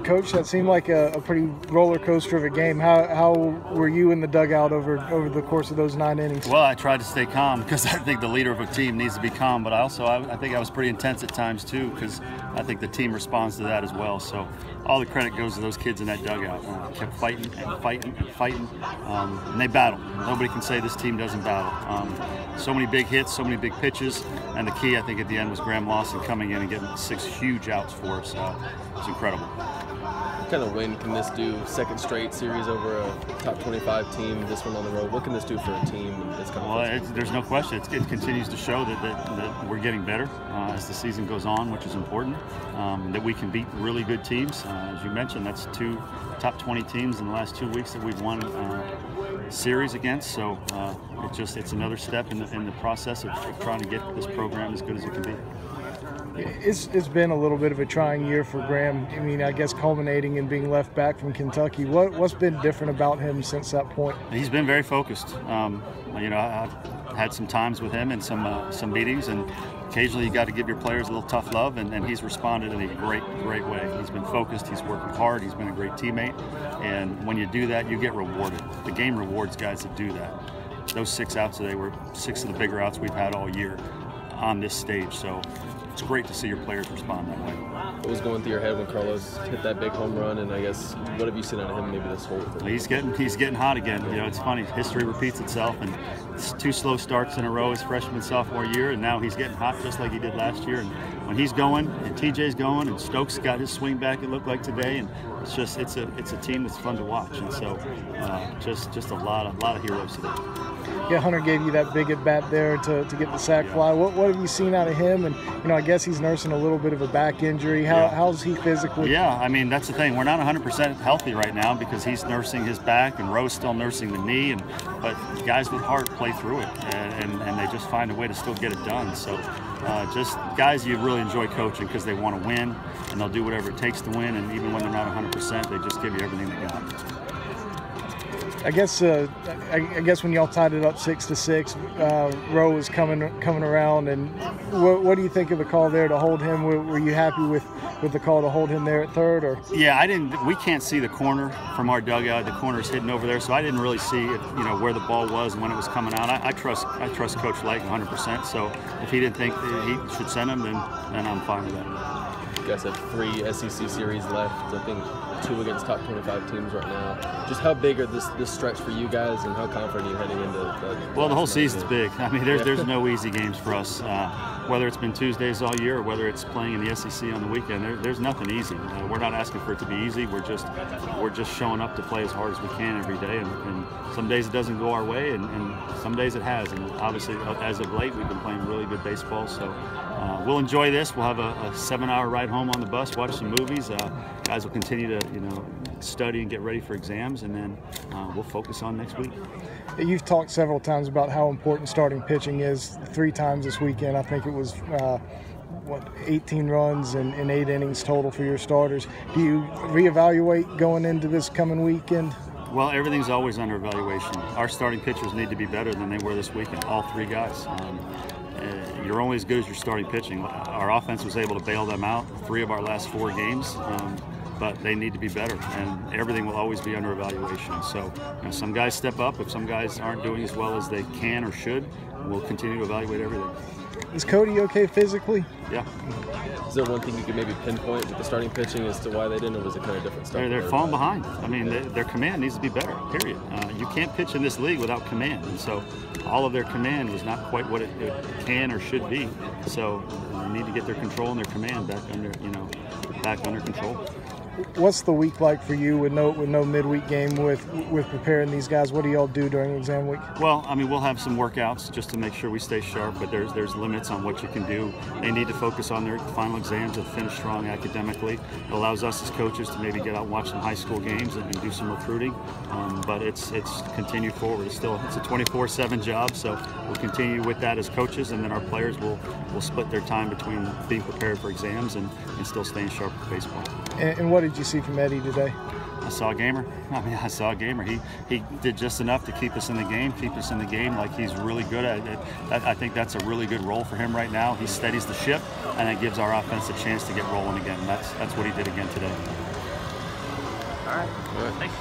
Coach, that seemed like a pretty roller coaster of a game. How were you in the dugout over the course of those 9 innings? Well, I tried to stay calm because I think the leader of a team needs to be calm, but I think I was pretty intense at times too because I think the team responds to that as well. So all the credit goes to those kids in that dugout. Kept fighting and fighting and fighting, and they battled. Nobody can say this team doesn't battle. So many big hits, so many big pitches, and the key I think at the end was Graham Lawson coming in and getting 6 huge outs for us. It's incredible. What kind of win can this do? Second straight series over a top 25 team, this one on the road. What can this do for a team that's kind of there's no question. It continues to show that we're getting better as the season goes on, which is important, that we can beat really good teams. As you mentioned, that's 2 top 20 teams in the last 2 weeks that we've won series against. So it's another step in the process of trying to get this program as good as it can be. It's been a little bit of a trying year for Graham. I mean, I guess culminating in being left back from Kentucky. What's been different about him since that point? He's been very focused. I've had some times with him and some meetings, and occasionally you got to give your players a little tough love, and he's responded in a great way. He's been focused. He's working hard. He's been a great teammate, and when you do that, you get rewarded. The game rewards guys that do that. Those 6 outs today were 6 of the bigger outs we've had all year on this stage. So it's great to see your players respond that way. What was going through your head when Carlos hit that big home run? And I guess what have you seen out of him maybe this whole? He's getting hot again. It's funny. History repeats itself, and it's 2 slow starts in a row his freshman sophomore year, and now he's getting hot just like he did last year. And when he's going, and TJ's going, and Stokes got his swing back, it looked like today, and it's a team that's fun to watch. And so just a lot of heroes today. Yeah, Hunter gave you that big at bat there to get the sac fly. What have you seen out of him? And I guess he's nursing a little bit of a back injury. How's he physically? Yeah, I mean that's the thing. We're not 100% healthy right now because he's nursing his back and Rowe's still nursing the knee. But guys with heart play through it, and they just find a way to still get it done. So just guys you really enjoy coaching because they want to win and they'll do whatever it takes to win. And even when they're not 100%, they just give you everything they got. I guess when y'all tied it up 6-6, Rowe was coming around, and what do you think of the call there to hold him? Were you happy with the call to hold him there at third? Or yeah, we can't see the corner from our dugout. The corner's hidden over there, so I didn't really see where the ball was when it was coming out. I trust Coach Lake 100%. So if he didn't think that he should send him, then I'm fine with that. You guys have 3 SEC series left. I think 2 against top 25 teams right now. Just how big are this stretch for you guys, and how confident are you heading into Well, the whole season's big. I mean, there's no easy games for us. Whether it's been Tuesdays all year or whether it's playing in the SEC on the weekend, there's nothing easy. We're not asking for it to be easy. We're just showing up to play as hard as we can every day. And some days it doesn't go our way, and some days it has. And obviously, as of late, we've been playing really good baseball. So we'll enjoy this. We'll have a 7-hour ride home on the bus, watch some movies. Guys will continue to study and get ready for exams, and then we'll focus on next week. You've talked several times about how important starting pitching is. 3 times this weekend, I think it was 18 runs and 8 innings total for your starters. Do you reevaluate going into this coming weekend? Well, everything's always under evaluation. Our starting pitchers need to be better than they were this weekend, all 3 guys. You're only as good as your starting pitching. Our offense was able to bail them out 3 of our last 4 games, but they need to be better, and everything will always be under evaluation. So some guys step up. If some guys aren't doing as well as they can or should, we'll continue to evaluate everything. Is Cody okay physically? Yeah. Is there one thing you could maybe pinpoint with the starting pitching as to why they didn't, or was it kind of different stuff? They're falling behind. I mean, their command needs to be better, period. You can't pitch in this league without command, and so all of their command was not quite what it can or should be. So they need to get their control and their command back under control. What's the week like for you with no midweek game with preparing these guys? What do y'all do during exam week? Well, I mean, we'll have some workouts just to make sure we stay sharp, but there's limits on what you can do. They need to focus on their final exams and finish strong academically. It allows us as coaches to maybe get out and watch some high school games and do some recruiting. But it's continued forward. It's a 24/7 job, so we'll continue with that as coaches, and then our players will split their time between being prepared for exams and still staying sharp with baseball. And what what did you see from Eddie today? I saw a gamer. I saw a gamer. He did just enough to keep us in the game, like he's really good at it. I think that's a really good role for him right now. He steadies the ship, and it gives our offense a chance to get rolling again. That's what he did again today. All right. Thanks.